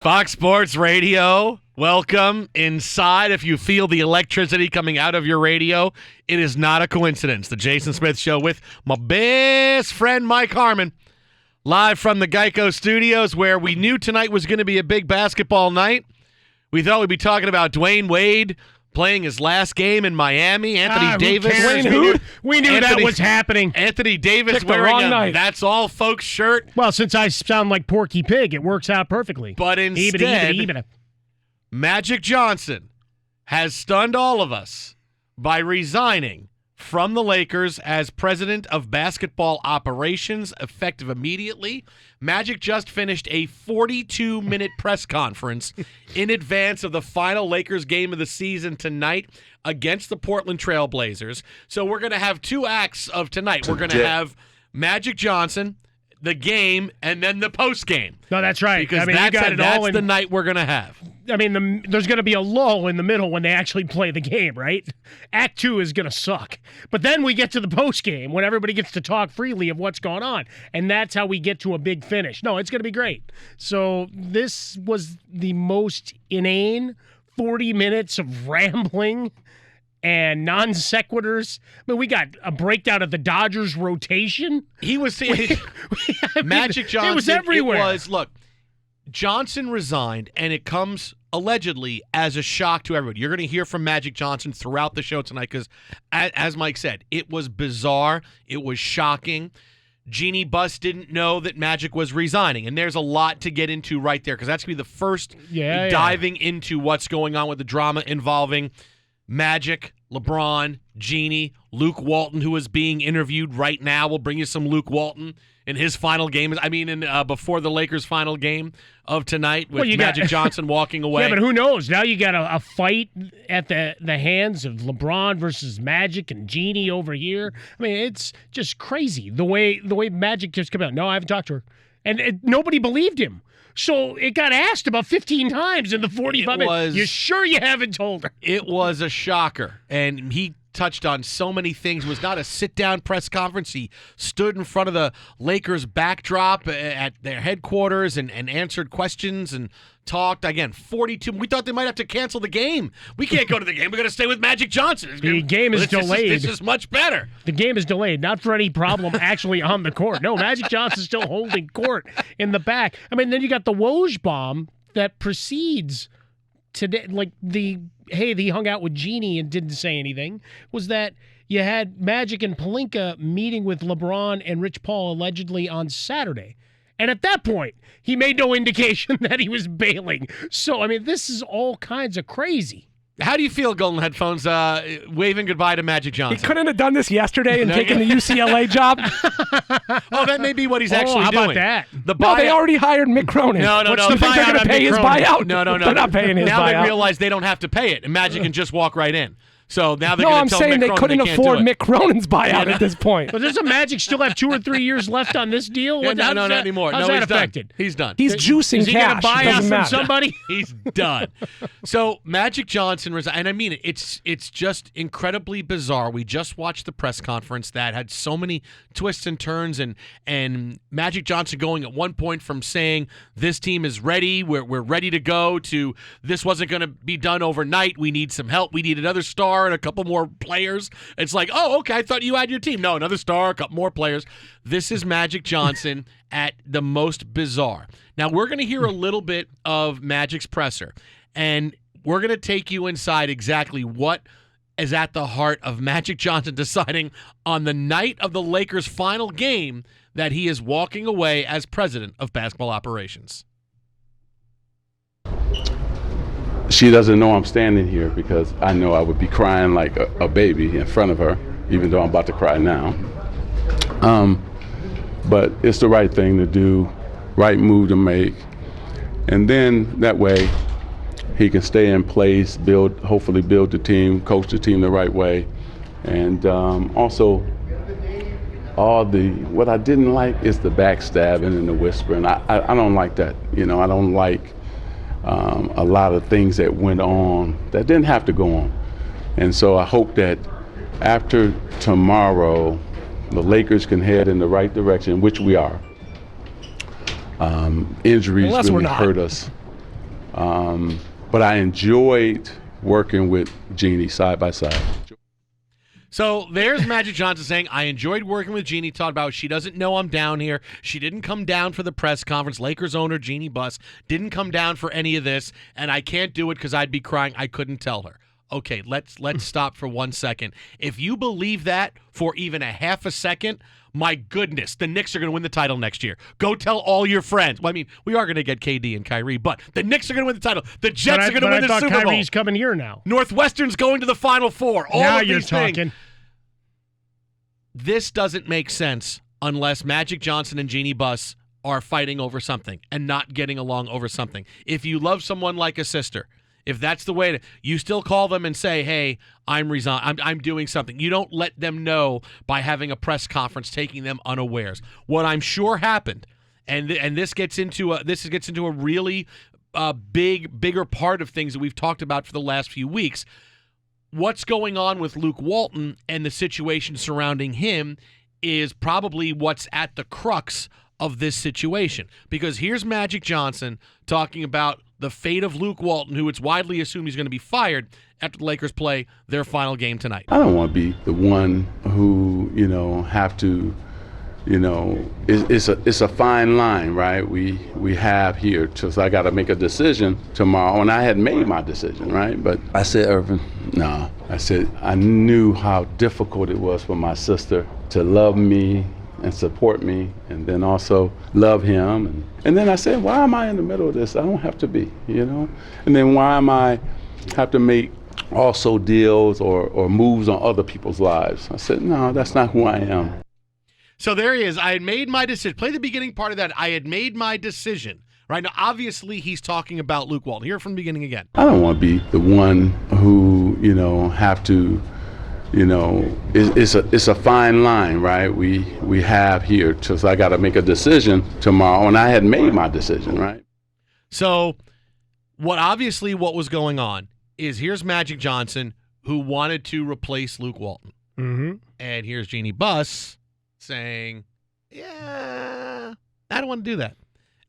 Fox Sports Radio, welcome inside. If you feel the electricity coming out of your radio, it is not a coincidence. The Jason Smith Show with my best friend Mike Harmon, live from the Geico Studios, where we knew tonight was going to be a big basketball night. We thought we'd be talking about Dwyane Wade playing his last game in Miami. Anthony Davis. We knew that was happening. Anthony Davis wearing a That's All Folks shirt. Well, since I sound like Porky Pig, it works out perfectly. But instead, Magic Johnson has stunned all of us by resigning from the Lakers as president of basketball operations, effective immediately. Magic just finished a 42-minute press conference in advance of the final Lakers game of the season tonight against the Portland Trail Blazers. So we're going to have two acts of tonight. We're going to have Magic Johnson, the game, and then the post game. No, that's right. Because that's the night we're going to have. I mean, there's going to be a lull in the middle when they actually play the game, right? Act 2 is going to suck. But then we get to the post game when everybody gets to talk freely of what's going on. And that's how we get to a big finish. No, it's going to be great. So this was the most inane 40 minutes of rambling and non sequiturs. I mean, we got a breakdown of the Dodgers rotation. He was saying Magic Johnson. It was everywhere. Look, Johnson resigned, and it comes allegedly as a shock to everybody. You're going to hear from Magic Johnson throughout the show tonight because, as Mike said, it was bizarre. It was shocking. Jeanie Buss didn't know that Magic was resigning, and there's a lot to get into right there because that's going to be the first diving into what's going on with the drama involving Magic, LeBron, Jeanie, Luke Walton, who is being interviewed right now. We'll bring you some Luke Walton in his final game. I mean, before the Lakers' final game of tonight with Magic Johnson walking away. Yeah, but who knows? Now you got a fight at the hands of LeBron versus Magic and Jeanie over here. I mean, it's just crazy the way Magic just came out. No, I haven't talked to her. And nobody believed him. So it got asked about 15 times in the 45 minutes. You sure you haven't told her? It was a shocker. And he touched on so many things. It was not a sit-down press conference. He stood in front of the Lakers backdrop at their headquarters and answered questions and talked. Again, 42. We thought they might have to cancel the game. We can't go to the game. We're going to stay with Magic Johnson. The game is delayed. This is much better. The game is delayed, not for any problem actually on the court. No, Magic Johnson's still holding court in the back. I mean, then you got the Woj bomb that precedes today, like he hung out with Jeanie and didn't say anything, was that you had Magic and Pelinka meeting with LeBron and Rich Paul allegedly on Saturday. And at that point, he made no indication that he was bailing. So, I mean, this is all kinds of crazy. How do you feel, Golden Headphones, waving goodbye to Magic Johnson? He couldn't have done this yesterday and taken the UCLA job. Oh, that may be what he's actually how doing. About that? No, they already hired Mick Cronin. No. You think they're going to pay his buyout? No. They're not paying his buyout. Now they realize they don't have to pay it, and Magic can just walk right in. So now they're going to tell Mick Cronin they couldn't afford Mick Cronin's buyout at this point. But does the Magic still have 2 or 3 years left on this deal? No, not anymore. How's that affected? He's done. He's juicing Is he cash. Is he going to buy out from somebody? He's done. So Magic Johnson resigned, and I mean it. It's just incredibly bizarre. We just watched the press conference that had so many twists and turns, and Magic Johnson going at one point from saying this team is ready, we're ready to go, to this wasn't going to be done overnight. We need some help. We need another star and a couple more players. It's like, oh, okay, I thought you had your team. No, another star, a couple more players. This is Magic Johnson at the most bizarre. Now, we're going to hear a little bit of Magic's presser, and we're going to take you inside exactly what is at the heart of Magic Johnson deciding on the night of the Lakers' final game that he is walking away as president of basketball operations. She doesn't know I'm standing here because I know I would be crying like a baby in front of her, even though I'm about to cry now. But it's the right thing to do, right move to make. And then that way he can stay in place, hopefully build the team, coach the team the right way. And also, what I didn't like is the backstabbing and the whispering. I don't like that. I don't like a lot of things that went on that didn't have to go on. And so I hope that after tomorrow, the Lakers can head in the right direction, which we are. Injuries really hurt us. But I enjoyed working with Jeanie side by side. So there's Magic Johnson saying, I enjoyed working with Jeanie, talked about she doesn't know I'm down here. She didn't come down for the press conference. Lakers owner Jeanie Buss didn't come down for any of this, and I can't do it because I'd be crying. I couldn't tell her. Okay, let's stop for 1 second. If you believe that for even a half a second, my goodness, the Knicks are going to win the title next year. Go tell all your friends. Well, I mean, we are going to get KD and Kyrie, but the Knicks are going to win the title. The Jets are going to win the Super Bowl. Kyrie's coming here now. Northwestern's going to the Final Four. All now of you're these things. talking. This doesn't make sense unless Magic Johnson and Jeanie Buss are fighting over something and not getting along over something. If you love someone like a sister, if that's the way you still call them and say, hey, I'm doing something. You don't let them know by having a press conference, taking them unawares. What I'm sure happened, and this gets into a really bigger part of things that we've talked about for the last few weeks. What's going on with Luke Walton and the situation surrounding him is probably what's at the crux of this situation. Because here's Magic Johnson talking about the fate of Luke Walton, who it's widely assumed he's going to be fired after the Lakers play their final game tonight. I don't want to be the one who, have to, it's a fine line, right? We have here, so I got to make a decision tomorrow, and I had made my decision, right? But I said, Irvin, no. I said, I knew how difficult it was for my sister to love me and support me, and then also love him. And then I said, why am I in the middle of this? I don't have to be, And then why am I have to make also deals or moves on other people's lives? I said, no, that's not who I am. So there he is. I had made my decision. Play the beginning part of that. I had made my decision. Right now, obviously, he's talking about Luke Walton. Hear it from the beginning again. I don't want to be the one who, have to, it's a fine line, right? We have here, so I got to make a decision tomorrow, and I had made my decision, right? So what was going on is here's Magic Johnson, who wanted to replace Luke Walton. Mm-hmm. And here's Jeanie Buss saying, yeah, I don't want to do that.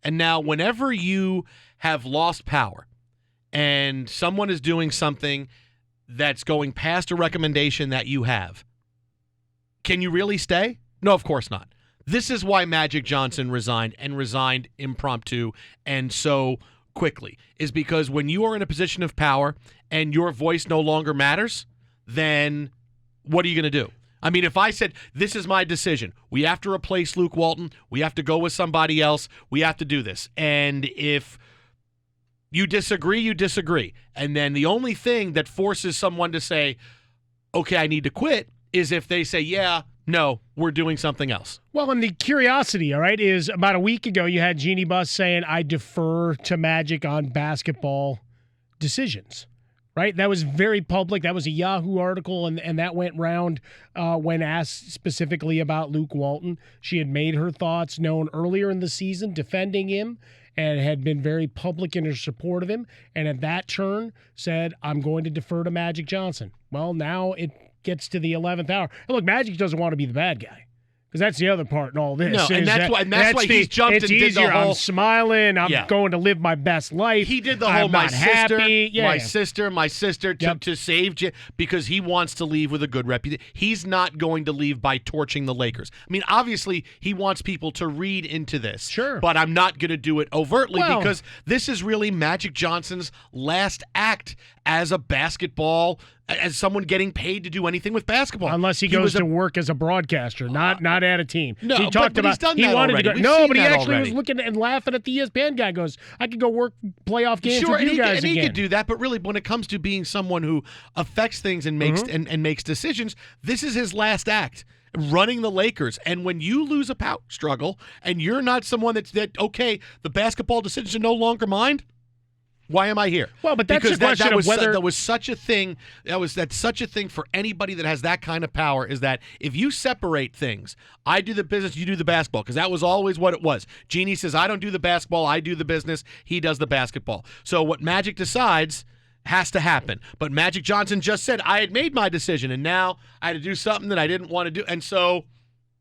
And now whenever you have lost power and someone is doing something that's going past a recommendation that you have, can you really stay? No, of course not. This is why Magic Johnson resigned impromptu and so quickly, is because when you are in a position of power and your voice no longer matters, then what are you going to do? I mean, if I said, this is my decision, we have to replace Luke Walton, we have to go with somebody else, we have to do this. And if you disagree, you disagree. And then the only thing that forces someone to say, okay, I need to quit, is if they say, yeah, no, we're doing something else. Well, and the curiosity, all right, is about a week ago you had Jeanie Buss saying, I defer to Magic on basketball decisions. Right? That was very public. That was a Yahoo article, and that went round when asked specifically about Luke Walton. She had made her thoughts known earlier in the season, defending him, and had been very public in her support of him. And at that turn, said, I'm going to defer to Magic Johnson. Well, now it gets to the 11th hour. And look, Magic doesn't want to be the bad guy. Because that's the other part in all this. No, and that's why he's jumped and did the whole... I'm smiling. I'm going to live my best life. He did the whole my sister to save because he wants to leave with a good reputation. He's not going to leave by torching the Lakers. I mean, obviously, he wants people to read into this. Sure. But I'm not going to do it overtly because this is really Magic Johnson's last act as a basketball, as someone getting paid to do anything with basketball. Unless he goes to work as a broadcaster, not at a team. No, he talked but about he's done he that wanted already. to go. We've No, seen but he that actually already. was looking and laughing at the ESPN guy. Goes, I could go work playoff games with you guys and again. he could do that, but really, when it comes to being someone who affects things and makes and makes decisions, this is his last act. Running the Lakers. And when you lose a power struggle and you're not someone okay, the basketball decisions are no longer mine. Why am I here? Well, but that's because the question of whether that was such a thing. That's such a thing for anybody that has that kind of power. Is that if you separate things, I do the business, you do the basketball, because that was always what it was. Jeanie says, I don't do the basketball, I do the business. He does the basketball. So what Magic decides has to happen. But Magic Johnson just said, I had made my decision, and now I had to do something that I didn't want to do, and so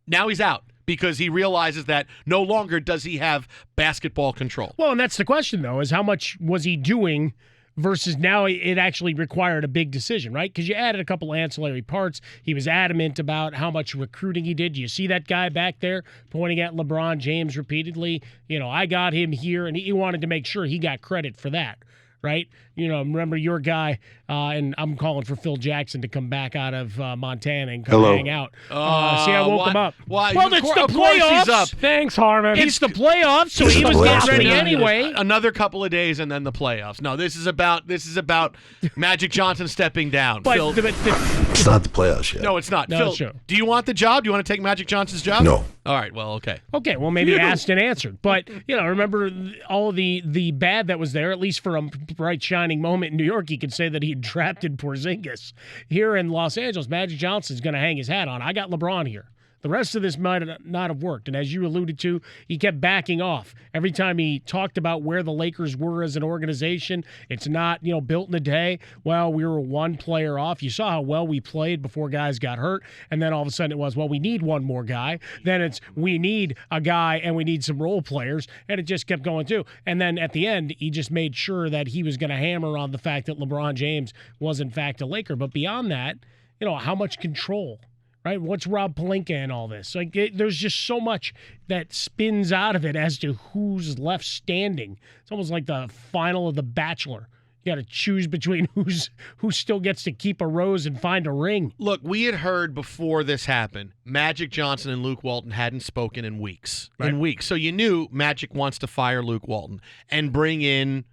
now he's out. because he realizes that no longer does he have basketball control. Well, and that's the question, though, is how much was he doing versus now it actually required a big decision, right? Because you added a couple ancillary parts. He was adamant about how much recruiting he did. You see that guy back there pointing at LeBron James repeatedly. I got him here, and he wanted to make sure he got credit for that. Right? Remember your guy, and I'm calling for Phil Jackson to come back out of Montana and come hang out. See, I woke him up. Why? Well, it's the playoffs. He's up. Thanks, Harmon. It's the playoffs, so he was getting ready anyway. Another couple of days and then the playoffs. No, this is about Magic Johnson stepping down. But, Phil, It's not the playoffs yet. no, it's not. No, Phil, it's true. do you want the job? Do you want to take Magic Johnson's job? No. All right. Well, okay. Okay, well, maybe asked and answered. But, remember all the bad that was there, at least for a bright, shining moment in New York, he could say that he drafted Porzingis. Here in Los Angeles, Magic Johnson's going to hang his hat on. I got LeBron here. The rest of this might not have worked. And as you alluded to, he kept backing off. Every time he talked about where the Lakers were as an organization, it's not, built in a day. Well, we were one player off. You saw how well we played before guys got hurt. And then all of a sudden it was, well, we need one more guy. Then it's, we need a guy and we need some role players. And it just kept going too. And then at the end, he just made sure that he was going to hammer on the fact that LeBron James was in fact a Laker. But beyond that, how much control? Right? What's Rob Pelinka and all this? There's just so much that spins out of it as to who's left standing. It's almost like the final of The Bachelor. You got to choose between who still gets to keep a rose and find a ring. Look, we had heard before this happened, Magic Johnson and Luke Walton hadn't spoken in weeks. Right. So you knew Magic wants to fire Luke Walton and bring in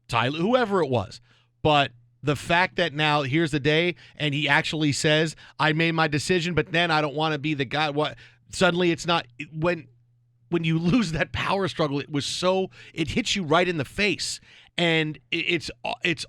Tyler, whoever it was. But the fact that now here's the day and he actually says, I made my decision, but then I don't want to be the guy. What? Suddenly it's not when you lose that power struggle, it hits you right in the face. And it's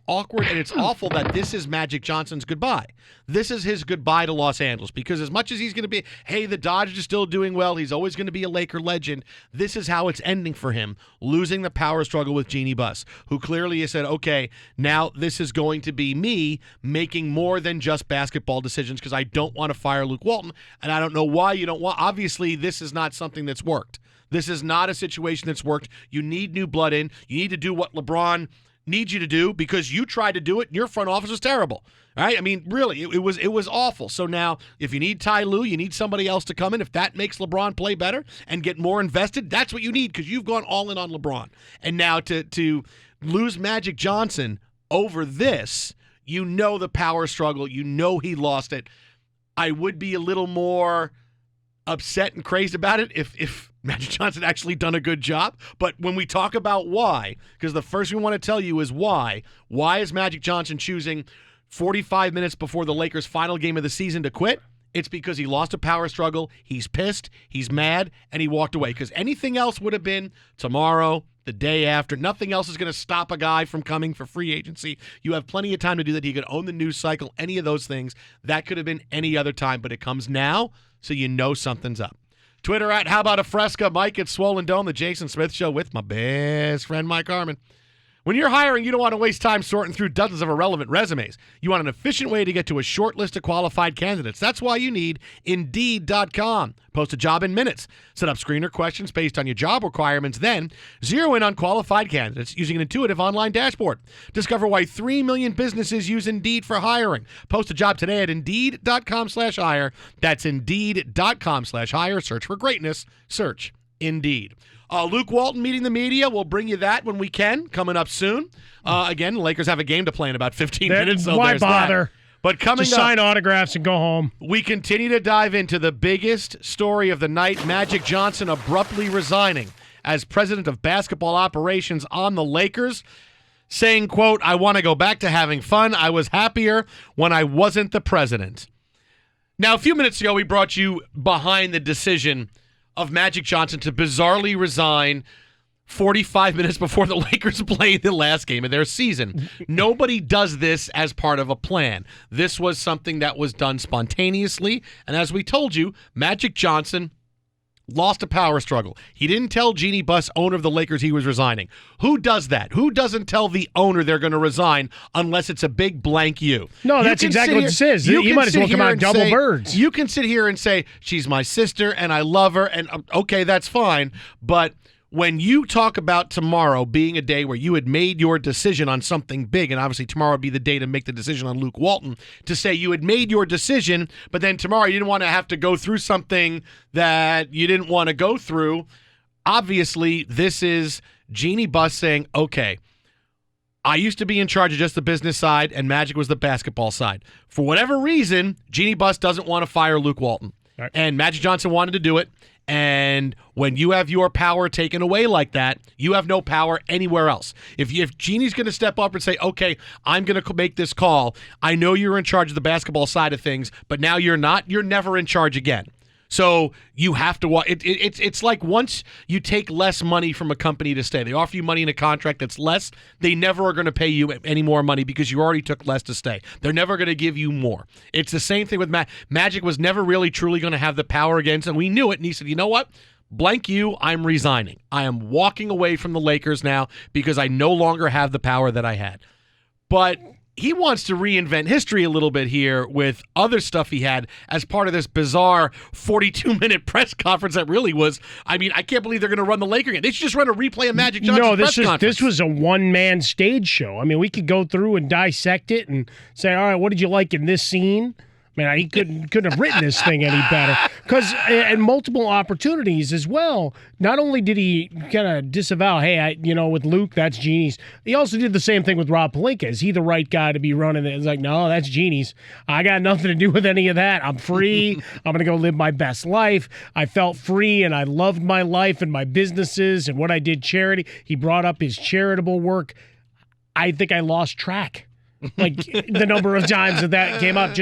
awkward and it's awful that this is Magic Johnson's goodbye. This is his goodbye to Los Angeles, because as much as he's going to be, hey, the Dodgers are still doing well, he's always going to be a Laker legend, this is how it's ending for him, losing the power struggle with Jeanie Buss, who clearly has said, okay, now this is going to be me making more than just basketball decisions because I don't want to fire Luke Walton, and I don't know why you don't want. Obviously, this is not something that's worked. This is not a situation that's worked. You need new blood in. You need to do what LeBron needs you to do because you tried to do it and your front office was terrible. All right? I mean, really, it was awful. So now, if you need Ty Lue, you need somebody else to come in. If that makes LeBron play better and get more invested, that's what you need because you've gone all in on LeBron. And now to lose Magic Johnson over this, the power struggle. He lost it. I would be a little more upset and crazed about it if Magic Johnson actually done a good job. But when we talk about why, because the first thing we want to tell you is why is Magic Johnson choosing 45 minutes before the Lakers' final game of the season to quit? It's because he lost a power struggle, he's pissed, he's mad, and he walked away. Because anything else would have been tomorrow, the day after. Nothing else is going to stop a guy from coming for free agency. You have plenty of time to do that. He could own the news cycle, any of those things. That could have been any other time, but it comes now, so something's up. Twitter at How About a Fresca, Mike at Swollen Dome, the Jason Smith Show with my best friend Mike Harmon. When you're hiring, you don't want to waste time sorting through dozens of irrelevant resumes. You want an efficient way to get to a short list of qualified candidates. That's why you need Indeed.com. Post a job in minutes. Set up screener questions based on your job requirements. Then zero in on qualified candidates using an intuitive online dashboard. Discover why 3 million businesses use Indeed for hiring. Post a job today at Indeed.com/hire. That's Indeed.com/hire. Search for greatness. Search Indeed. Luke Walton meeting the media. We'll bring you that when we can, coming up soon. Again, the Lakers have a game to play in about 15 minutes. So why there's bother? That. But coming Just up, sign autographs and go home. we continue to dive into the biggest story of the night, Magic Johnson abruptly resigning as president of basketball operations on the Lakers, saying, quote, I want to go back to having fun. I was happier when I wasn't the president. Now, a few minutes ago, we brought you behind the decision of Magic Johnson to bizarrely resign 45 minutes before the Lakers play the last game of their season. Nobody does this as part of a plan. This was something that was done spontaneously, and as we told you, Magic Johnson lost a power struggle. He didn't tell Jeanie Buss, owner of the Lakers, he was resigning. Who does that? Who doesn't tell the owner they're going to resign unless it's a big blank you? No, that's exactly what this is. You might as well come out double birds. You can sit here and say, she's my sister and I love her, and okay, that's fine, but when you talk about tomorrow being a day where you had made your decision on something big, and obviously tomorrow would be the day to make the decision on Luke Walton, to say you had made your decision, but then tomorrow you didn't want to have to go through something that you didn't want to go through, obviously this is Jeanie Buss saying, okay, I used to be in charge of just the business side, and Magic was the basketball side. For whatever reason, Jeanie Buss doesn't want to fire Luke Walton. Right. And Magic Johnson wanted to do it. And when you have your power taken away like that, you have no power anywhere else. If Jeanie's going to step up and say, okay, I'm going to make this call, I know you're in charge of the basketball side of things, but now you're not, you're never in charge again. So you have to it's like once you take less money from a company to stay, they offer you money in a contract that's less, they never are going to pay you any more money because you already took less to stay. They're never going to give you more. It's the same thing with Magic was never really truly going to have the power against, and we knew it, and he said, you know what? Blank you, I'm resigning. I am walking away from the Lakers now because I no longer have the power that I had. But he wants to reinvent history a little bit here with other stuff he had as part of this bizarre 42-minute press conference that really was, I mean, I can't believe they're going to run the Laker game. They should just run a replay of Magic Johnson's press conference. This was a one-man stage show. I mean, we could go through and dissect it and say, all right, what did you like in this scene? Man, he couldn't have written this thing any better. Because in multiple opportunities as well, not only did he kind of disavow, hey, with Luke, that's Jeanie's. He also did the same thing with Rob Pelinka. Is he the right guy to be running it? It's like, no, that's Jeanie's. I got nothing to do with any of that. I'm free. I'm going to go live my best life. I felt free, and I loved my life and my businesses and what I did charity. He brought up his charitable work. I think I lost track. Like the number of times that came up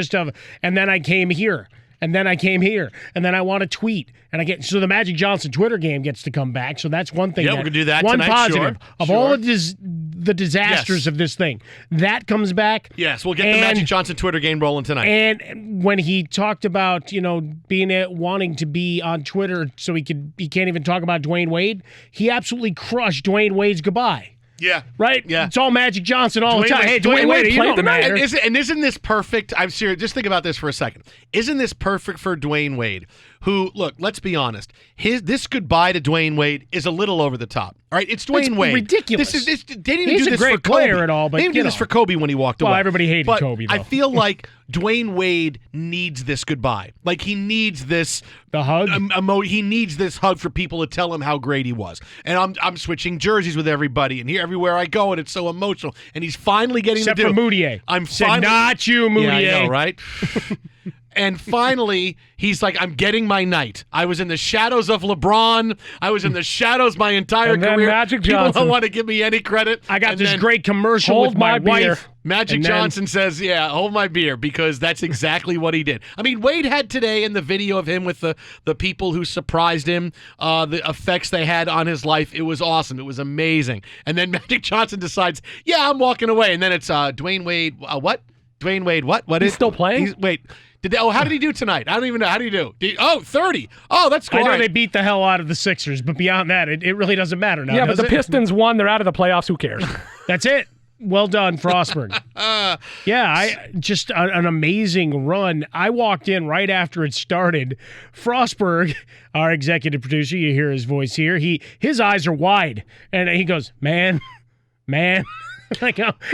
and then I came here, and then I came here, and then I want to tweet, and so the Magic Johnson Twitter game gets to come back. So that's one thing. Yeah, we're gonna do that one tonight. Positive of all of the disasters of this thing that comes back. Yes, we'll get the Magic Johnson Twitter game rolling tonight. And when he talked about wanting to be on Twitter so he can't even talk about Dwyane Wade, he absolutely crushed Dwyane Wade's goodbye. Yeah. Right? Yeah. It's all Magic Johnson all the time. Hey, Dwyane Wade played the matter. And isn't this perfect? I'm serious. Just think about this for a second. Isn't this perfect for Dwyane Wade? Who, look, let's be honest. This goodbye to Dwyane Wade is a little over the top. All right? It's Dwyane Wade. Ridiculous. They didn't He's do this a great for Kobe. player at all, but they didn't do this for Kobe when he walked away. Well, everybody hated Kobe, though. I feel like Dwyane Wade needs this goodbye. Like he needs this the hug. He needs this hug for people to tell him how great he was. And I'm switching jerseys with everybody, and everywhere I go, and it's so emotional. And he's finally getting Except to do. for Moutier. Said not you, Moutier. Yeah, I know, right? And finally, he's like, I'm getting my night. I was in the shadows of LeBron. I was in the shadows my entire career. Magic People Johnson. don't want to give me any credit. I got this great commercial with my wife. Magic Johnson says, yeah, hold my beer, because that's exactly what he did. I mean, Wade had today in the video of him with the people who surprised him, the effects they had on his life. It was awesome. It was amazing. And then Magic Johnson decides, yeah, I'm walking away. And then it's Dwyane Wade, what? Dwyane Wade, what? What He's still playing? Wait. How did he do tonight? I don't even know. How did he do? 30. Oh, that's cool. I know they beat the hell out of the Sixers, but beyond that, it really doesn't matter now. Yeah, but the Pistons won. They're out of the playoffs. Who cares? That's it. Well done, Frostberg. Just an amazing run. I walked in right after it started. Frostberg, our executive producer, you hear his voice here. His eyes are wide, and he goes, man.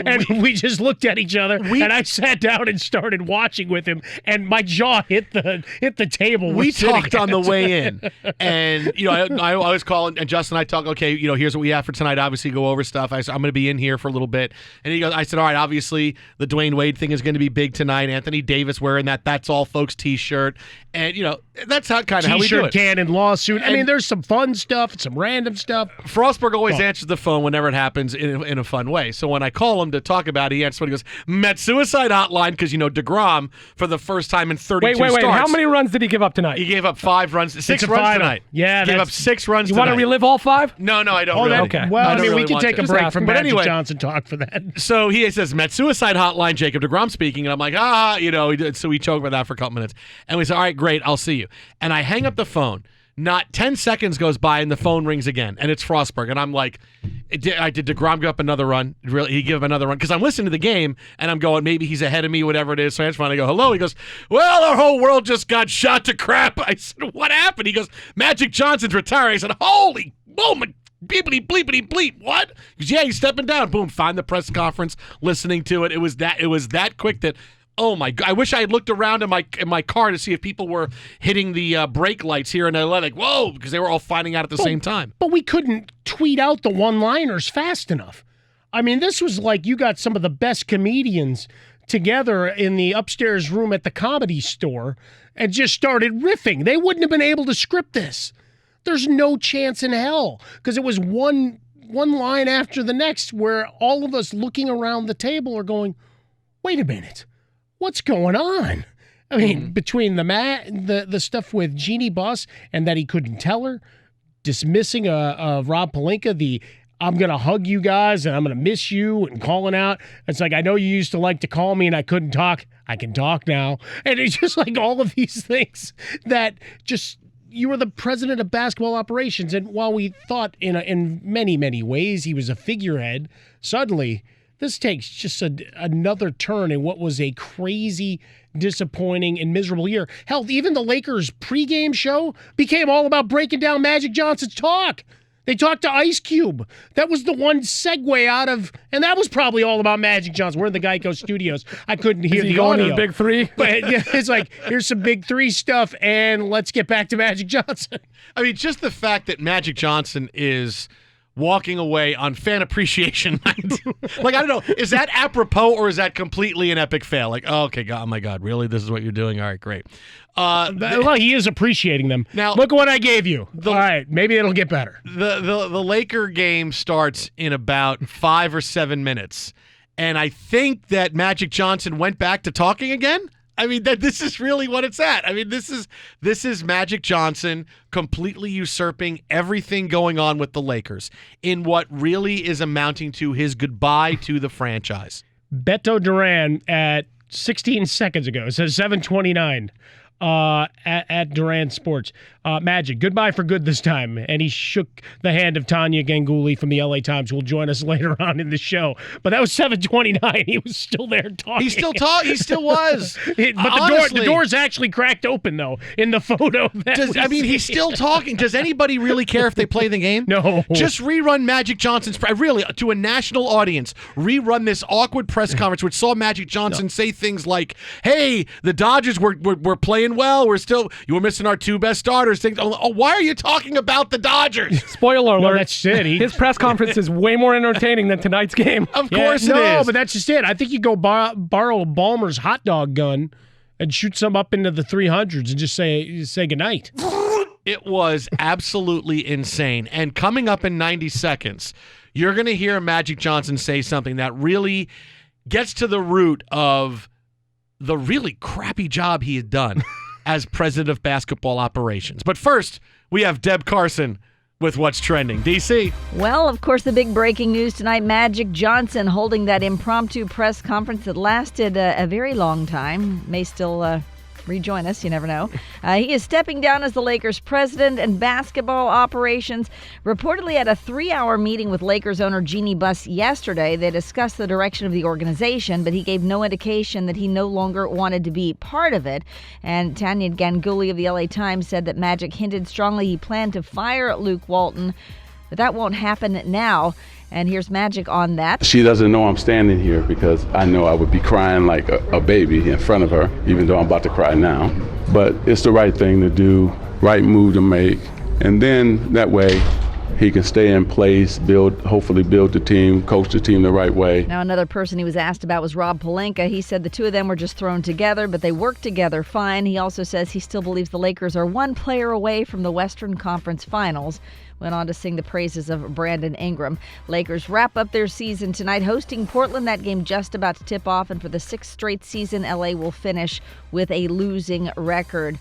And we just looked at each other, and I sat down and started watching with him, and my jaw hit the table. We talked on the way in, and I always call, and Justin and I talk. Okay, here's what we have for tonight. Obviously, go over stuff. I said, I'm going to be in here for a little bit, and he goes. I said, all right. Obviously, the Dwyane Wade thing is going to be big tonight. Anthony Davis wearing that's all folks T-shirt, and that's how we do it. T-shirt, cannon, lawsuit. I mean, there's some fun stuff, some random stuff. Frostberg always answers the phone whenever it happens in a fun way. So when I call him to talk about it, he answers when he goes, Met Suicide Hotline, because, DeGrom, for the first time in 32 Wait. starts. How many runs did he give up tonight? He gave up 5 runs. 6 runs tonight. Yeah, he gave up 6 runs You tonight. want to relive all 5? No, I don't really. Okay. Well, we can take a break from but Magic Johnson talk for that. So he says, Met Suicide Hotline, Jacob deGrom speaking, and I'm like, so we talked about that for a couple minutes. And we said, all right, great, I'll see you. And I hang up the phone. Not 10 seconds goes by and the phone rings again, and it's Frostberg, and I'm like, did DeGrom give up another run? Really, he give up another run? Because I'm listening to the game, and I'm going, maybe he's ahead of me, whatever it is. So I just finally go, hello. He goes, well, our whole world just got shot to crap. I said, what happened? He goes, Magic Johnson's retiring. I said, holy moment. Beepity bleepity bleep. What? He goes, yeah, he's stepping down. Boom. Find the press conference, listening to it. It was that quick that, oh my God! I wish I had looked around in my car to see if people were hitting the brake lights here in LA. Like, whoa, because they were all finding out at the same time. But we couldn't tweet out the one-liners fast enough. I mean, this was like you got some of the best comedians together in the upstairs room at the Comedy Store and just started riffing. They wouldn't have been able to script this. There's no chance in hell, because it was one line after the next where all of us looking around the table are going, wait a minute, what's going on? I mean, between the stuff with Jeanie Buss and that he couldn't tell her, dismissing Rob Pelinka, I'm going to hug you guys and I'm going to miss you, and calling out. It's like, I know you used to like to call me and I couldn't talk. I can talk now. And it's just like all of these things that just... You were the president of basketball operations, and while we thought in many, many ways he was a figurehead, suddenly this takes just another turn in what was a crazy, disappointing, and miserable year. Hell, even the Lakers pregame show became all about breaking down Magic Johnson's talk. They talked to Ice Cube. That was the one segue out of, and that was probably all about Magic Johnson. We're in the Geico Studios. I couldn't hear the audio. The big three? But it's like, here's some big three stuff, and let's get back to Magic Johnson. I mean, just the fact that Magic Johnson is walking away on Fan Appreciation Night. Like, I don't know, is that apropos or is that completely an epic fail? Like, oh, okay, God, oh my God, really? This is what you're doing? All right, great. Well, he is appreciating them. Now, look at what I gave you. All right, maybe it'll get better. The Laker game starts in about 5 or 7 minutes, and I think that Magic Johnson went back to talking again. I mean, this is really what it's at. I mean, this is Magic Johnson completely usurping everything going on with the Lakers in what really is amounting to his goodbye to the franchise. Beto Duran at 16 seconds ago. It says 7:29 at Duran Sports. Magic, goodbye for good this time. And he shook the hand of Tanya Ganguly from the LA Times, who will join us later on in the show. But that was 7:29. He was still there talking. He still talked. He still was. But the door's actually cracked open, though, in the photo. He's still talking. Does anybody really care if they play the game? No. Just rerun Magic Johnson's, really, to a national audience, rerun this awkward press conference which saw Magic Johnson say things like, hey, the Dodgers were playing well. You were missing our two best starters. Why are you talking about the Dodgers? Spoiler alert. No, that's it. His press conference is way more entertaining than tonight's game. Of course it is. No, but that's just it. I think you go borrow Ballmer's hot dog gun and shoot some up into the 300s and just say goodnight. It was absolutely insane. And coming up in 90 seconds, you're going to hear Magic Johnson say something that really gets to the root of the really crappy job he had done as president of basketball operations. But first, we have Deb Carson with What's Trending. DC? Well, of course, the big breaking news tonight, Magic Johnson holding that impromptu press conference that lasted a very long time. May still rejoin us, you never know. He is stepping down as the Lakers president and basketball operations. Reportedly at a 3-hour meeting with Lakers owner Jeanie Buss yesterday, they discussed the direction of the organization, but he gave no indication that he no longer wanted to be part of it. And Tanya Ganguly of the LA Times said that Magic hinted strongly he planned to fire Luke Walton, but that won't happen now. And here's Magic on that. She doesn't know I'm standing here because I know I would be crying like a baby in front of her, even though I'm about to cry now. But it's the right thing to do, right move to make. And then that way he can stay in place, hopefully build the team, coach the team the right way. Now, another person he was asked about was Rob Pelinka. He said the two of them were just thrown together, but they work together fine. He also says he still believes the Lakers are one player away from the Western Conference Finals. Went on to sing the praises of Brandon Ingram. Lakers wrap up their season tonight, hosting Portland. That game just about to tip off, and for the 6th straight season, LA will finish with a losing record.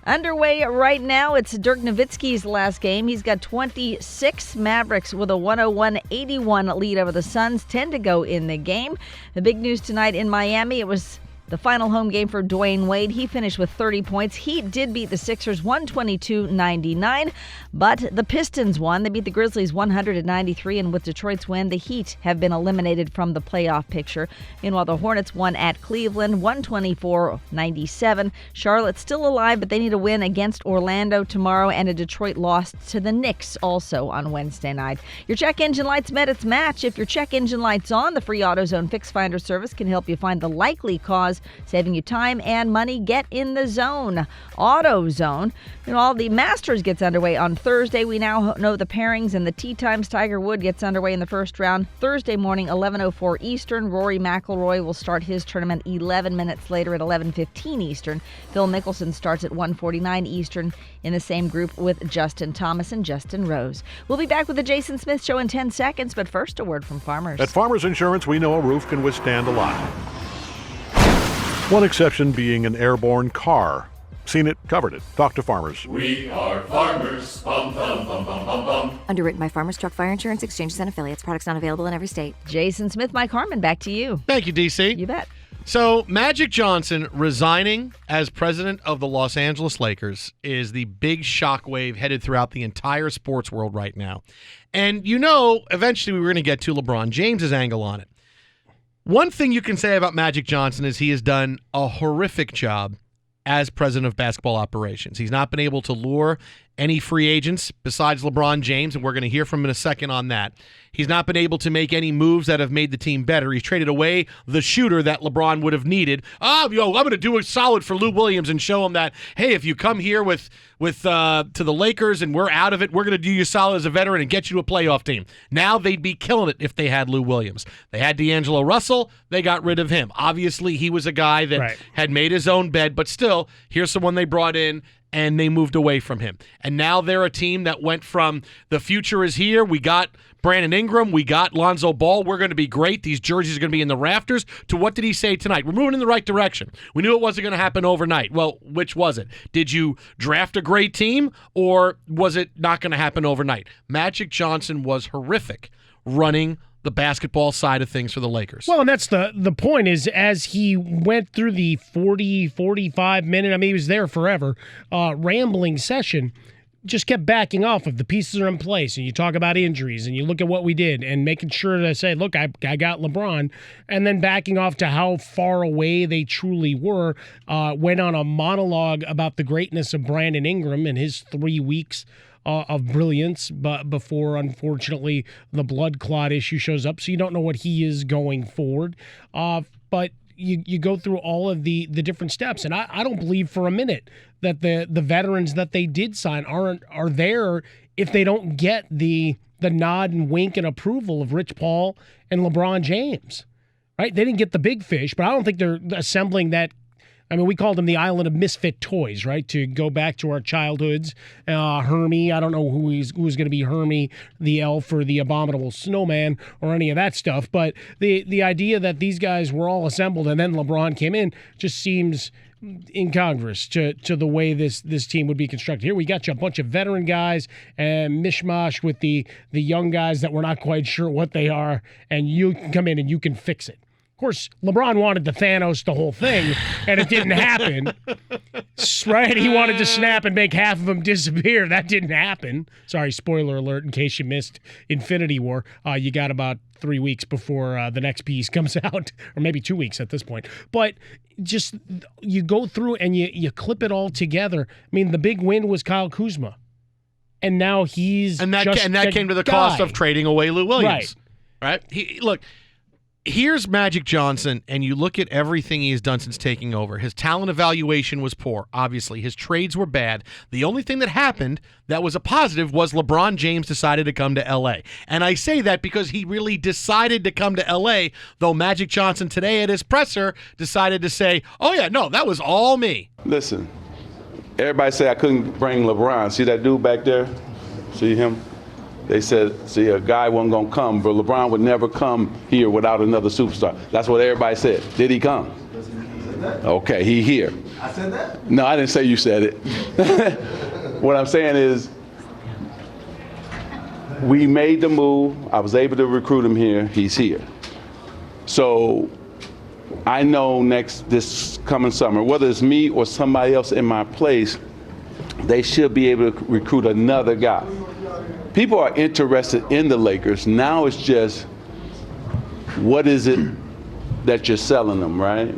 Underway right now, it's Dirk Nowitzki's last game. He's got 26. Mavericks with a 101-81 lead over the Suns. 10 to go in the game. The big news tonight in Miami, it was The final home game for Dwyane Wade, he finished with 30 points. Heat did beat the Sixers 122-99, but the Pistons won. They beat the Grizzlies 100-93, and with Detroit's win, the Heat have been eliminated from the playoff picture. Meanwhile, the Hornets won at Cleveland 124-97. Charlotte's still alive, but they need a win against Orlando tomorrow, and a Detroit loss to the Knicks also on Wednesday night. Your check engine lights met its match. If your check engine light's on, the free AutoZone Fix Finder service can help you find the likely cause, saving you time and money. Get in the zone. AutoZone. The Masters gets underway on Thursday. We now know the pairings and the tee times. Tiger Woods gets underway in the first round Thursday morning, 11:04 Eastern. Rory McIlroy will start his tournament 11 minutes later at 11:15 Eastern. Phil Mickelson starts at 1:49 Eastern in the same group with Justin Thomas and Justin Rose. We'll be back with the Jason Smith Show in 10 seconds, but first, a word from Farmers. At Farmers Insurance, we know a roof can withstand a lot. One exception being an airborne car. Seen it, covered it. Talk to Farmers. We are Farmers. Bum, bum, bum, bum, bum, bum. Underwritten by Farmers Truck Fire Insurance Exchanges and Affiliates. Products not available in every state. Jason Smith, Mike Harmon, back to you. Thank you, DC. You bet. So, Magic Johnson resigning as president of the Los Angeles Lakers is the big shockwave headed throughout the entire sports world right now. And eventually we were going to get to LeBron James's angle on it. One thing you can say about Magic Johnson is he has done a horrific job as president of basketball operations. He's not been able to lure any free agents besides LeBron James, and we're going to hear from him in a second on that. He's not been able to make any moves that have made the team better. He's traded away the shooter that LeBron would have needed. I'm going to do a solid for Lou Williams and show him that, hey, if you come here with to the Lakers and we're out of it, we're going to do you solid as a veteran and get you to a playoff team. Now they'd be killing it if they had Lou Williams. They had D'Angelo Russell. They got rid of him. Obviously, he was a guy that had made his own bed, but still, here's someone they brought in, and they moved away from him. And now they're a team that went from the future is here. We got Brandon Ingram. We got Lonzo Ball. We're going to be great. These jerseys are going to be in the rafters. To what did he say tonight? We're moving in the right direction. We knew it wasn't going to happen overnight. Well, which was it? Did you draft a great team, or was it not going to happen overnight? Magic Johnson was horrific running the basketball side of things for the Lakers. Well, and that's the point is, as he went through the 40, 45 minute, he was there forever, rambling session, just kept backing off of the pieces are in place, and you talk about injuries, and you look at what we did, and making sure to say, look, I got LeBron, and then backing off to how far away they truly were, went on a monologue about the greatness of Brandon Ingram and his 3 weeks of brilliance, but before, unfortunately, the blood clot issue shows up, so you don't know what he is going forward. But you go through all of the different steps, and I don't believe for a minute that the veterans that they did sign are there if they don't get the nod and wink and approval of Rich Paul and LeBron James. Right? They didn't get the big fish, but I don't think they're assembling that. We called them the island of misfit toys, right? To go back to our childhoods. Hermie, I don't know who was going to be Hermie, the elf, or the abominable snowman, or any of that stuff. But the idea that these guys were all assembled and then LeBron came in just seems incongruous to the way this team would be constructed. Here we got you a bunch of veteran guys and mishmash with the young guys that we're not quite sure what they are, and you can come in and you can fix it. Of course, LeBron wanted to Thanos the whole thing, and it didn't happen. Right? He wanted to snap and make half of them disappear. That didn't happen. Sorry, spoiler alert in case you missed Infinity War. You got about 3 weeks before the next piece comes out, or maybe 2 weeks at this point. But just you go through and you clip it all together. The big win was Kyle Kuzma, and now he's and that came to the cost of trading away Lou Williams. Right? Look. Here's Magic Johnson, and you look at everything he has done since taking over. His talent evaluation was poor, obviously. His trades were bad. The only thing that happened that was a positive was LeBron James decided to come to L.A. And I say that because he really decided to come to L.A., though Magic Johnson today at his presser decided to say, oh, yeah, no, that was all me. Listen, everybody say I couldn't bring LeBron. See that dude back there? See him? They said, see, a guy wasn't going to come, but LeBron would never come here without another superstar. That's what everybody said. Did he come? Okay, he here. I said that? No, I didn't say you said it. What I'm saying is we made the move. I was able to recruit him here. He's here. So I know this coming summer, whether it's me or somebody else in my place, they should be able to recruit another guy. People are interested in the Lakers. Now it's just, what is it that you're selling them, right?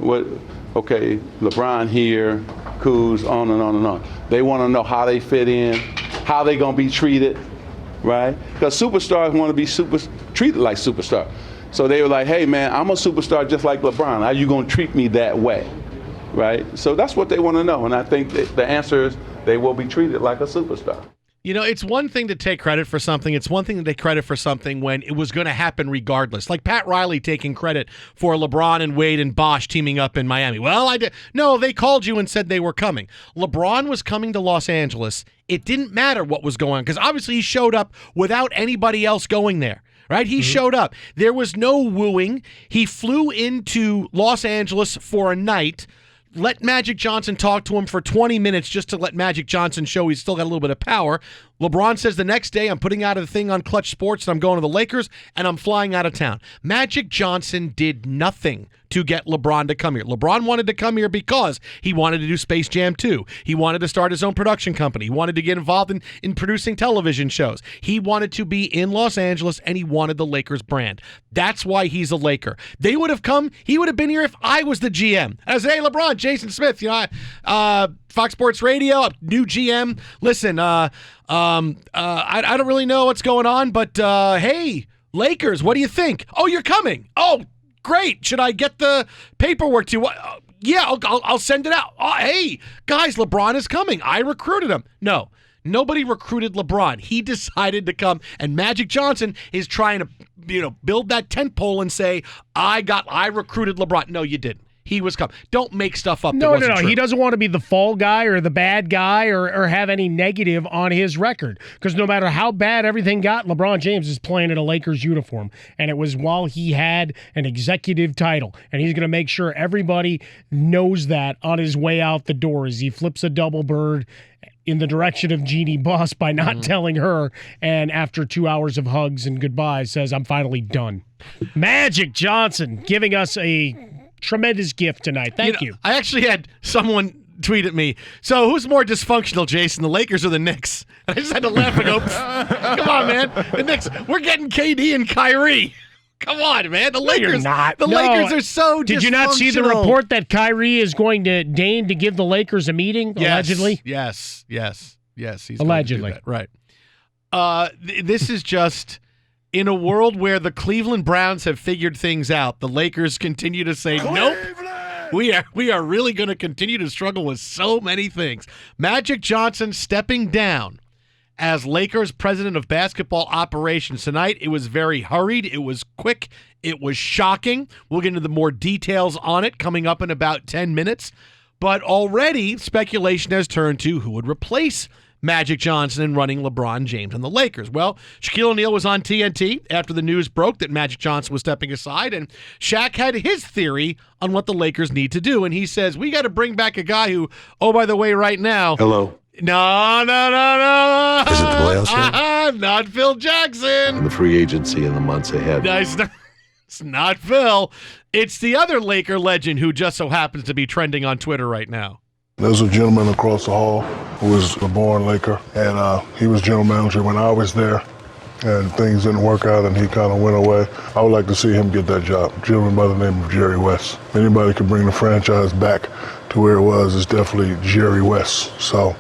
Okay, LeBron here, Kuz, on and on and on. They want to know how they fit in, how they going to be treated, right? Because superstars want to be treated like superstars. So they were like, hey, man, I'm a superstar just like LeBron. How you going to treat me that way, right? So that's what they want to know. And I think the answer is they will be treated like a superstar. You know, it's one thing to take credit for something. It's one thing to take credit for something when it was going to happen regardless. Like Pat Riley taking credit for LeBron and Wade and Bosh teaming up in Miami. Well, I did. No, they called you and said they were coming. LeBron was coming to Los Angeles. It didn't matter what was going on because obviously he showed up without anybody else going there. Right? He showed up. There was no wooing. He flew into Los Angeles for a night. Let Magic Johnson talk to him for 20 minutes just to let Magic Johnson show he's still got a little bit of power. LeBron says the next day, I'm putting out a thing on Clutch Sports and I'm going to the Lakers and I'm flying out of town. Magic Johnson did nothing to get LeBron to come here. LeBron wanted to come here because he wanted to do Space Jam 2. He wanted to start his own production company. He wanted to get involved in producing television shows. He wanted to be in Los Angeles, and he wanted the Lakers brand. That's why he's a Laker. They would have come. He would have been here if I was the GM. And I said, hey, LeBron, Jason Smith, Fox Sports Radio, new GM. Listen, I don't really know what's going on, but hey, Lakers, what do you think? Oh, you're coming. Oh, great. Should I get the paperwork to you? Yeah, I'll send it out. Oh, hey, guys, LeBron is coming. I recruited him. No, nobody recruited LeBron. He decided to come, and Magic Johnson is trying to, build that tent pole and say, I recruited LeBron. No, you didn't. He was coming. Don't make stuff up. No. True. He doesn't want to be the fall guy or the bad guy or have any negative on his record. Because no matter how bad everything got, LeBron James is playing in a Lakers uniform. And it was while he had an executive title. And he's going to make sure everybody knows that on his way out the door as he flips a double bird in the direction of Jeanie Buss by not telling her. And after 2 hours of hugs and goodbyes, says, I'm finally done. Magic Johnson giving us a tremendous gift tonight. Thank you. I actually had someone tweet at me, so who's more dysfunctional, Jason, the Lakers or the Knicks? And I just had to laugh and go, come on, man. The Knicks, we're getting KD and Kyrie. Come on, man. The Lakers, you're not. The Lakers are so Did you not see the report that Kyrie is going to deign to give the Lakers a meeting, allegedly? Yes. He's allegedly. Going to do that. Right. This is just... In a world where the Cleveland Browns have figured things out, the Lakers continue to say, nope, we are really going to continue to struggle with so many things. Magic Johnson stepping down as Lakers president of basketball operations tonight. It was very hurried. It was quick. It was shocking. We'll get into the more details on it coming up in about 10 minutes. But already speculation has turned to who would replace Magic Johnson in running LeBron James and the Lakers. Well, Shaquille O'Neal was on TNT after the news broke that Magic Johnson was stepping aside, and Shaq had his theory on what the Lakers need to do, and he says, we got to bring back a guy who, oh, by the way, right now... Hello. No. Is it the playoffs yet? Not Phil Jackson. The free agency in the months ahead. It's not Phil. It's the other Laker legend who just so happens to be trending on Twitter right now. There's a gentleman across the hall who was a born Laker, and he was general manager when I was there, and things didn't work out, and he kind of went away. I would like to see him get that job. A gentleman by the name of Jerry West. If anybody could bring the franchise back to where it was, it's definitely Jerry West. So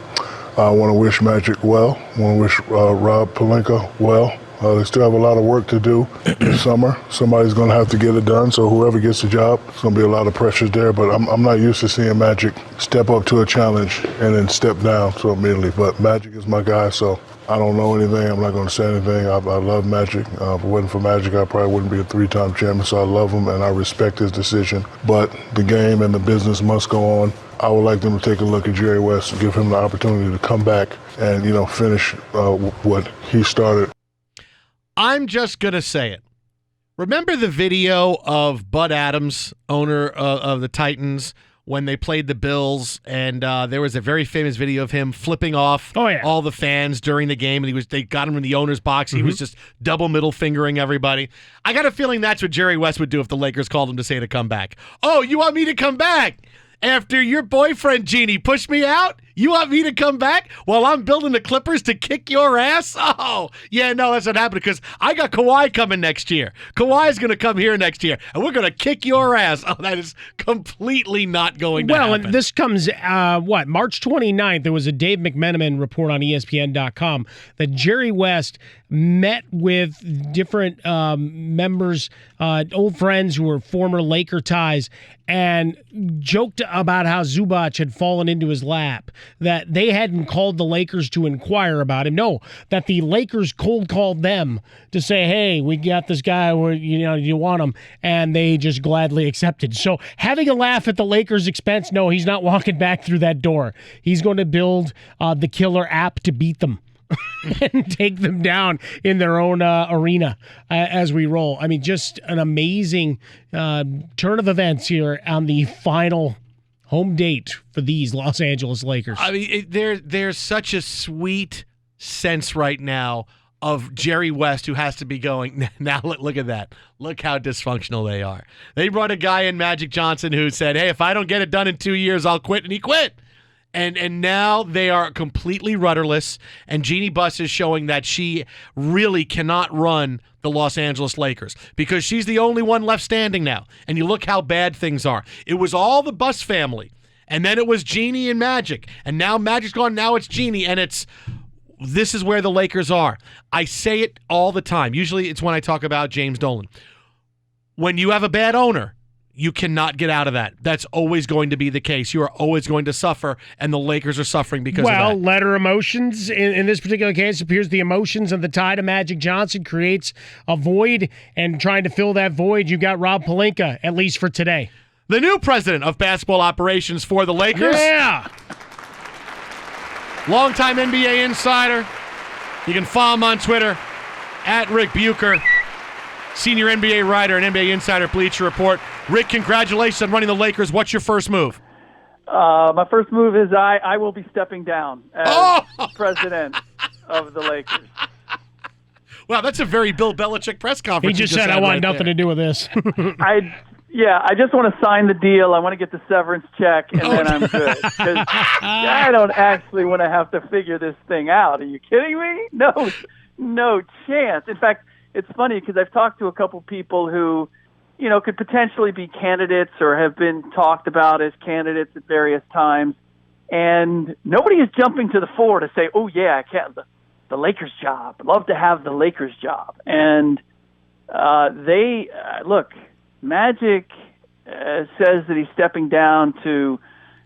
I want to wish Magic well. I want to wish Rob Pelinka well. They still have a lot of work to do this summer. Somebody's going to have to get it done, so whoever gets the job, it's going to be a lot of pressures there. But I'm not used to seeing Magic step up to a challenge and then step down so immediately. But Magic is my guy, so I don't know anything. I'm not going to say anything. I love Magic. If it wasn't for Magic, I probably wouldn't be a three-time champion, so I love him and I respect his decision. But the game and the business must go on. I would like them to take a look at Jerry West and give him the opportunity to come back and, finish what he started. I'm just going to say it. Remember the video of Bud Adams, owner of the Titans, when they played the Bills, and there was a very famous video of him flipping off all the fans during the game, and they got him in the owner's box. He was just double middle fingering everybody. I got a feeling that's what Jerry West would do if the Lakers called him to say to come back. Oh, you want me to come back? After your boyfriend, Jeanie, pushed me out? You want me to come back while I'm building the Clippers to kick your ass? Oh, yeah, no, that's not happening because I got Kawhi coming next year. Kawhi's going to come here next year, and we're going to kick your ass. Oh, that is completely not going to happen. Well, and this comes, March 29th, there was a Dave McMenamin report on ESPN.com that Jerry West met with different members, old friends who were former Laker ties, and joked about how Zubac had fallen into his lap, that they hadn't called the Lakers to inquire about him. No, that the Lakers cold called them to say, hey, we got this guy, where you want him, and they just gladly accepted. So having a laugh at the Lakers' expense, no, he's not walking back through that door. He's going to build the killer app to beat them. And take them down in their own arena as we roll. I mean, just an amazing turn of events here on the final home date for these Los Angeles Lakers. I mean, there's such a sweet sense right now of Jerry West, who has to be going, now look at that. Look how dysfunctional they are. They brought a guy in, Magic Johnson, who said, hey, if I don't get it done in 2 years, I'll quit, and he quit. And now they are completely rudderless, and Jeanie Buss is showing that she really cannot run the Los Angeles Lakers because she's the only one left standing now. And you look how bad things are. It was all the Buss family, and then it was Jeanie and Magic, and now Magic's gone, now it's Jeanie, and this is where the Lakers are. I say it all the time. Usually it's when I talk about James Dolan. When you have a bad owner, you cannot get out of that. That's always going to be the case. You are always going to suffer, and the Lakers are suffering because of that. Well, letter emotions. In this particular case, it appears the emotions and the tie to Magic Johnson creates a void, and trying to fill that void, you got Rob Pelinka, at least for today. The new president of basketball operations for the Lakers. Yeah! Longtime NBA insider. You can follow him on Twitter, @RickBucher. Senior NBA writer and NBA Insider Bleacher Report. Rick, congratulations on running the Lakers. What's your first move? My first move is I will be stepping down as president of the Lakers. Wow, that's a very Bill Belichick press conference. He just said, I want nothing to do with this. I just want to sign the deal. I want to get the severance check, and then I'm good. Because I don't actually want to have to figure this thing out. Are you kidding me? No chance. In fact, it's funny because I've talked to a couple people who, could potentially be candidates or have been talked about as candidates at various times, and nobody is jumping to the fore to say, "Oh yeah, I can't the Lakers job. I'd love to have the Lakers job." And look, Magic says that he's stepping down to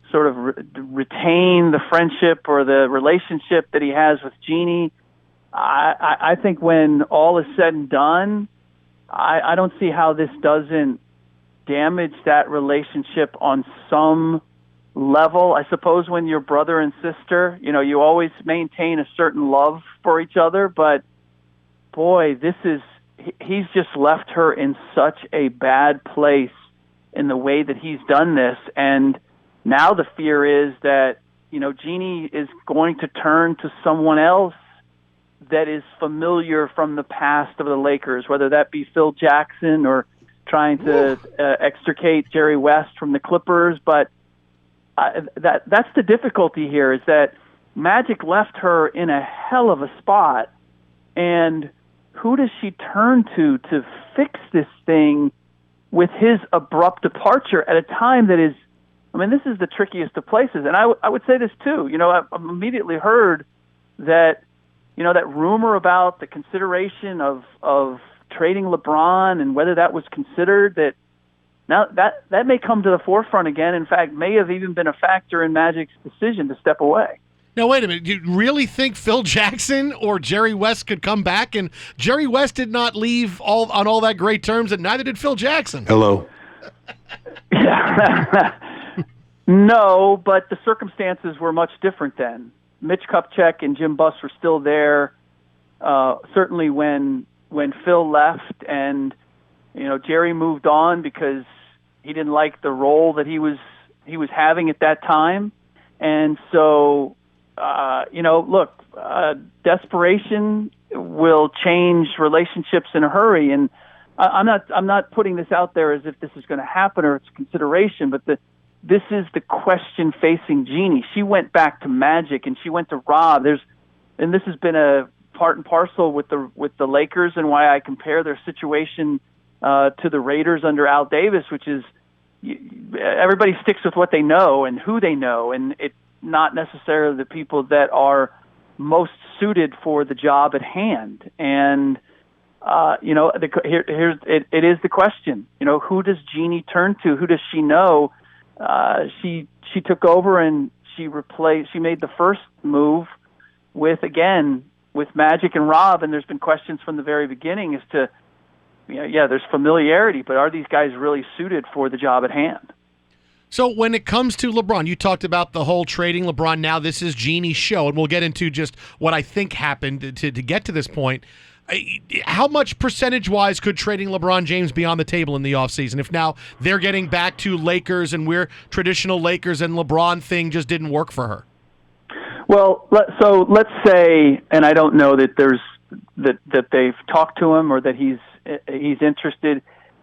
sort of retain the friendship or the relationship that he has with Jeanie. I think when all is said and done, I don't see how this doesn't damage that relationship on some level. I suppose when you're brother and sister, you always maintain a certain love for each other, but boy, he's just left her in such a bad place in the way that he's done this. And now the fear is that, Jeanie is going to turn to someone else that is familiar from the past of the Lakers, whether that be Phil Jackson or trying to extricate Jerry West from the Clippers. But that's the difficulty here, is that Magic left her in a hell of a spot, and who does she turn to fix this thing with his abrupt departure at a time that is, this is the trickiest of places. And I would say this too, I've immediately heard that, that rumor about the consideration of trading LeBron and whether that was considered, that now that may come to the forefront again. In fact, may have even been a factor in Magic's decision to step away. Now, wait a minute. Do you really think Phil Jackson or Jerry West could come back? And Jerry West did not leave on all that great terms, and neither did Phil Jackson. Hello. No, but the circumstances were much different then. Mitch Kupchak and Jim Buss were still there. Certainly when Phil left, and Jerry moved on because he didn't like the role that he was having at that time. And so, look, desperation will change relationships in a hurry. And I'm not putting this out there as if this is going to happen or it's a consideration, but this is the question facing Jeanie. She went back to Magic and she went to Rob. And this has been a part and parcel with the Lakers and why I compare their situation to the Raiders under Al Davis, which is everybody sticks with what they know and who they know, and it's not necessarily the people that are most suited for the job at hand. And it is the question. Who does Jeanie turn to? Who does she know? She took over and she made the first move with Magic and Rob, and there's been questions from the very beginning as to, there's familiarity, but are these guys really suited for the job at hand? So when it comes to LeBron, you talked about the whole trading LeBron. Now this is Jeanie's show, and we'll get into just what I think happened to get to this point. How much percentage-wise could trading LeBron James be on the table in the offseason if now they're getting back to Lakers and we're traditional Lakers and LeBron thing just didn't work for her? Well, let's say, and I don't know that that they've talked to him or that he's interested.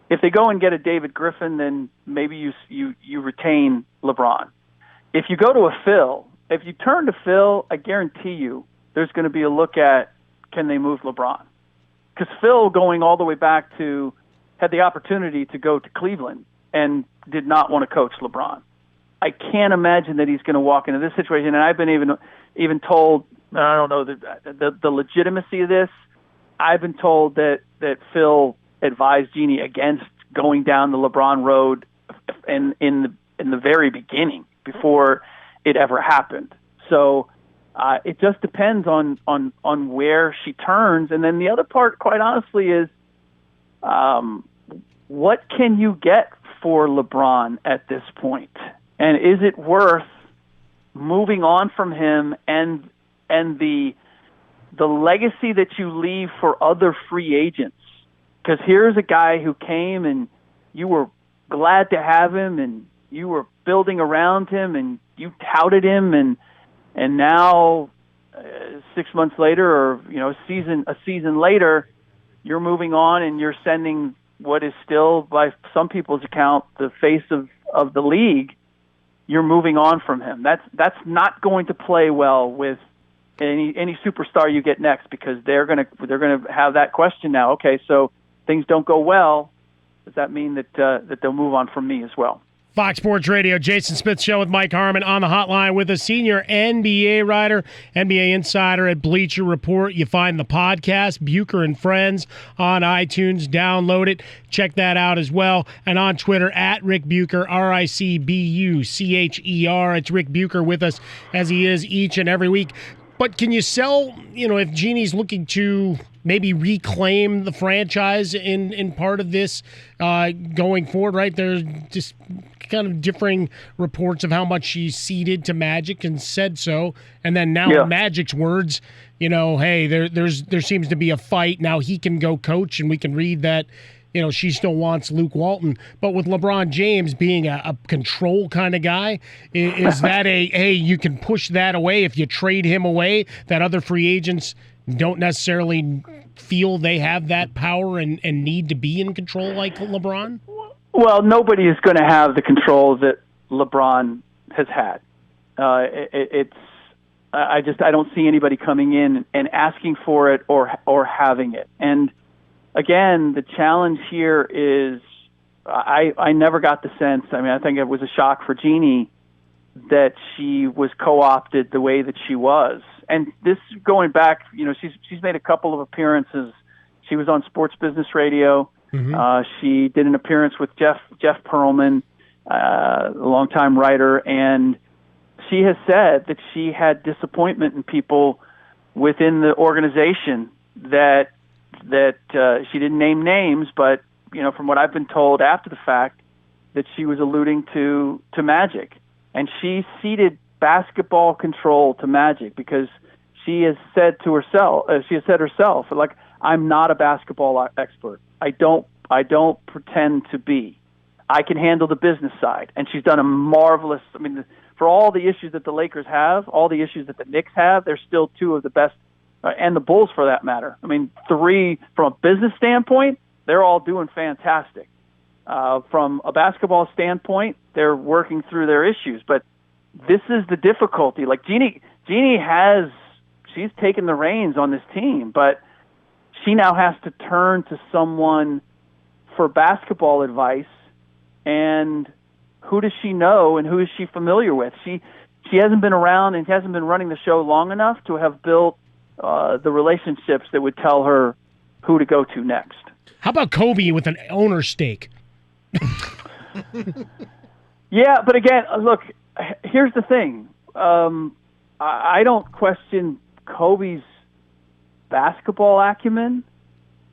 If they go and get a David Griffin, then maybe you retain LeBron. If you go to a Phil, if you turn to Phil, I guarantee you there's going to be a look at, can they move LeBron? Because Phil, going all the way back to, had the opportunity to go to Cleveland and did not want to coach LeBron. I can't imagine that he's going to walk into this situation. And I've been even told, I don't know the legitimacy of this. I've been told that Phil advised Jeanie against going down the LeBron road in the very beginning before it ever happened. So it just depends on where she turns. And then the other part, quite honestly, is what can you get for LeBron at this point? And is it worth moving on from him and the legacy that you leave for other free agents? Because here's a guy who came and you were glad to have him and you were building around him and you touted him, and now 6 months later, or a season later, you're moving on and you're sending what is still, by some people's account, the face of the league. You're moving on from him. That's not going to play well with any superstar you get next, because they're gonna have that question now. Okay, so things don't go well. Does that mean that they'll move on from me as well? Fox Sports Radio, Jason Smith Show with Mike Harmon on the hotline with a senior NBA writer, NBA insider at Bleacher Report. You find the podcast, Bucher and Friends, on iTunes. Download it. Check that out as well. And on Twitter, at Rick Bucher, RickBucher. It's Rick Bucher with us as he is each and every week. But can you sell, if Jeanie's looking to maybe reclaim the franchise in part of this going forward, right? There's just kind of differing reports of how much she's ceded to Magic and said so. And then now Magic's words, hey, there seems to be a fight. Now he can go coach, and we can read that, she still wants Luke Walton. But with LeBron James being a control kind of guy, is that hey, you can push that away if you trade him away, that other free agents don't necessarily feel they have that power and need to be in control like LeBron? Well, nobody is going to have the control that LeBron has had. I don't see anybody coming in and asking for it or having it. And again, the challenge here is I never got the sense. I mean, I think it was a shock for Jeanie that she was co-opted the way that she was. And this going back, she's made a couple of appearances. She was on Sports Business Radio. Mm-hmm. She did an appearance with Jeff Pearlman, a longtime writer, and she has said that she had disappointment in people within the organization that she didn't name names, but from what I've been told after the fact, that she was alluding to Magic, and she ceded basketball control to Magic because she has said herself, like, I'm not a basketball expert. I don't pretend to be. I can handle the business side. And she's done a marvelous, for all the issues that the Lakers have, all the issues that the Knicks have, they're still two of the best, and the Bulls for that matter. Three, from a business standpoint, they're all doing fantastic. From a basketball standpoint, they're working through their issues. But this is the difficulty. Like Jeanie she's taken the reins on this team, but she now has to turn to someone for basketball advice. And who does she know and who is she familiar with? She hasn't been around and hasn't been running the show long enough to have built the relationships that would tell her who to go to next. How about Kobe with an owner stake? Yeah, but again, look, here's the thing. I don't question Kobe's basketball acumen.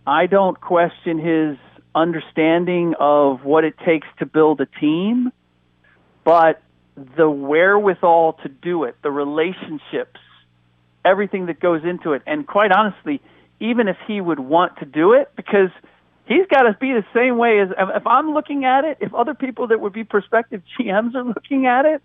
I don't question his understanding of what it takes to build a team, but the wherewithal to do it, the relationships, everything that goes into it, and quite honestly, even if he would want to do it, because he's got to be the same way as if I'm looking at it, if other people that would be prospective GMs are looking at it.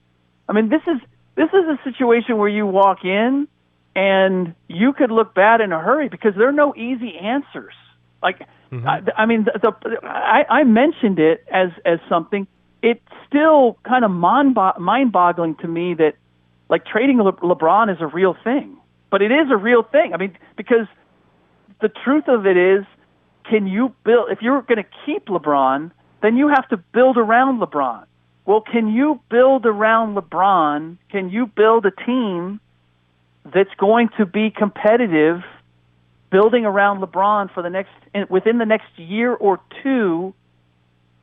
This is a situation where you walk in and you could look bad in a hurry because there are no easy answers. Like, I mentioned it as something. It's still kind of mind-boggling to me that, like, trading LeBron is a real thing. But it is a real thing. Because the truth of it is, can you build? If you're going to keep LeBron, then you have to build around LeBron. Well, can you build around LeBron? Can you build a team that's going to be competitive, building around LeBron within the next year or two?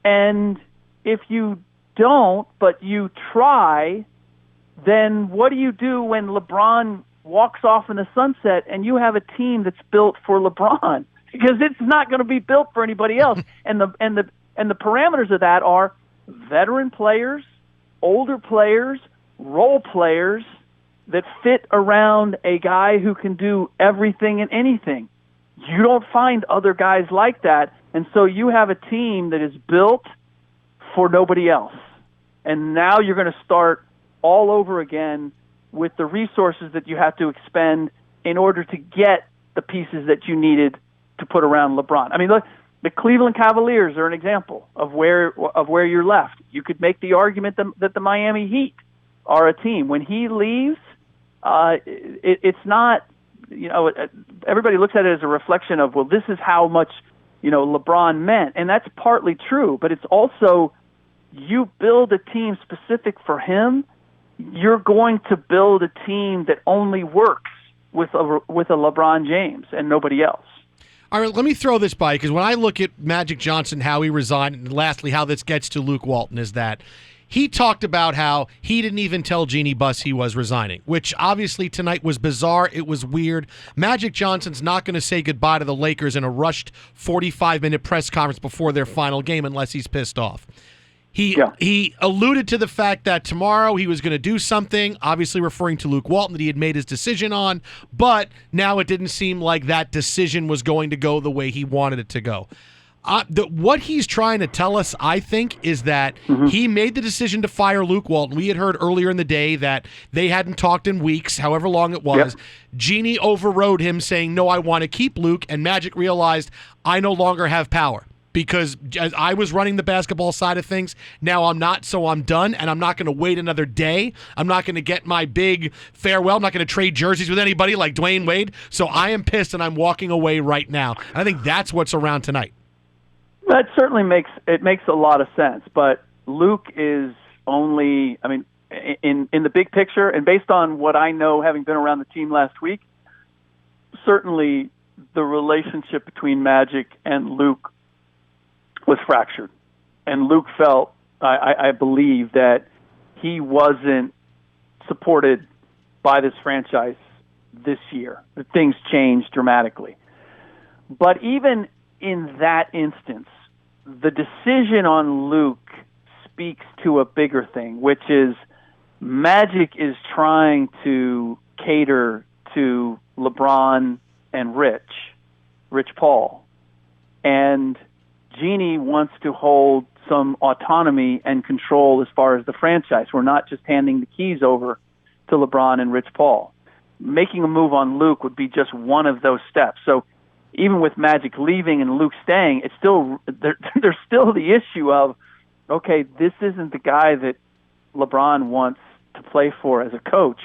And if you don't, but you try, then what do you do when LeBron walks off in the sunset and you have a team that's built for LeBron? Because it's not going to be built for anybody else. And the parameters of that are veteran players, older players, role players that fit around a guy who can do everything and anything. You don't find other guys like that, and so you have a team that is built for nobody else. And now you're going to start all over again with the resources that you have to expend in order to get the pieces that you needed to put around LeBron. Look, the Cleveland Cavaliers are an example of where you're left. You could make the argument that the Miami Heat are a team. When he leaves, it's not, everybody looks at it as a reflection of, well, this is how much, LeBron meant. And that's partly true, but it's also, you build a team specific for him, you're going to build a team that only works with a LeBron James and nobody else. All right, let me throw this by, because when I look at Magic Johnson, how he resigned, and lastly, how this gets to Luke Walton, is that he talked about how he didn't even tell Jeanie Buss he was resigning, which obviously tonight was bizarre. It was weird. Magic Johnson's not going to say goodbye to the Lakers in a rushed 45-minute press conference before their final game unless he's pissed off. He alluded to the fact that tomorrow he was going to do something, obviously referring to Luke Walton, that he had made his decision on, but now it didn't seem like that decision was going to go the way he wanted it to go. What he's trying to tell us, I think, is that he made the decision to fire Luke Walton. We had heard earlier in the day that they hadn't talked in weeks, however long it was. Yep. Jeanie overrode him saying, no, I want to keep Luke, and Magic realized, I no longer have power. Because as I was running the basketball side of things, now I'm not, so I'm done, and I'm not going to wait another day. I'm not going to get my big farewell. I'm not going to trade jerseys with anybody like Dwyane Wade, so I am pissed, and I'm walking away right now. And I think that's what's around tonight. That certainly makes a lot of sense, but Luke is only, in the big picture, and based on what I know, having been around the team last week, certainly the relationship between Magic and Luke was fractured. And Luke felt, I believe, that he wasn't supported by this franchise this year. Things changed dramatically. But even in that instance, the decision on Luke speaks to a bigger thing, which is Magic is trying to cater to LeBron and Rich Paul. And Jeanie wants to hold some autonomy and control as far as the franchise. We're not just handing the keys over to LeBron and Rich Paul. Making a move on Luke would be just one of those steps. So even with Magic leaving and Luke staying, it's still there's still the issue of, okay, this isn't the guy that LeBron wants to play for as a coach.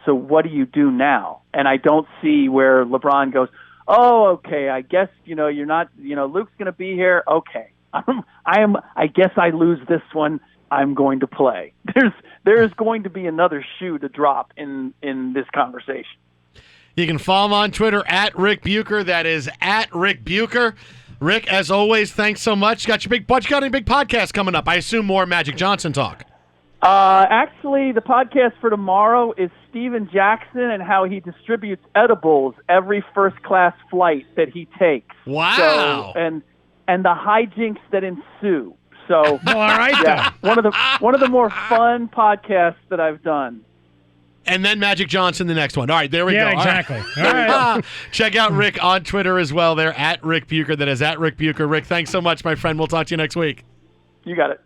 So what do you do now? And I don't see where LeBron goes, oh, okay, I guess, you're not, Luke's going to be here. Okay. I guess I lose this one. I'm going to play. There's going to be another shoe to drop in this conversation. You can follow him on Twitter at Rick Bucher. That is at Rick Bucher. Rick, as always, thanks so much. Got any big podcast coming up? I assume more Magic Johnson talk. Actually, the podcast for tomorrow is Steven Jackson and how he distributes edibles every first-class flight that he takes. Wow! So, and the hijinks that ensue. So, all right, yeah, one of the more fun podcasts that I've done. And then Magic Johnson, the next one. All right, there we go. Yeah, exactly. All right. Check out Rick on Twitter as well. There at Rick Bucher. That is at Rick Bucher. Rick, thanks so much, my friend. We'll talk to you next week. You got it.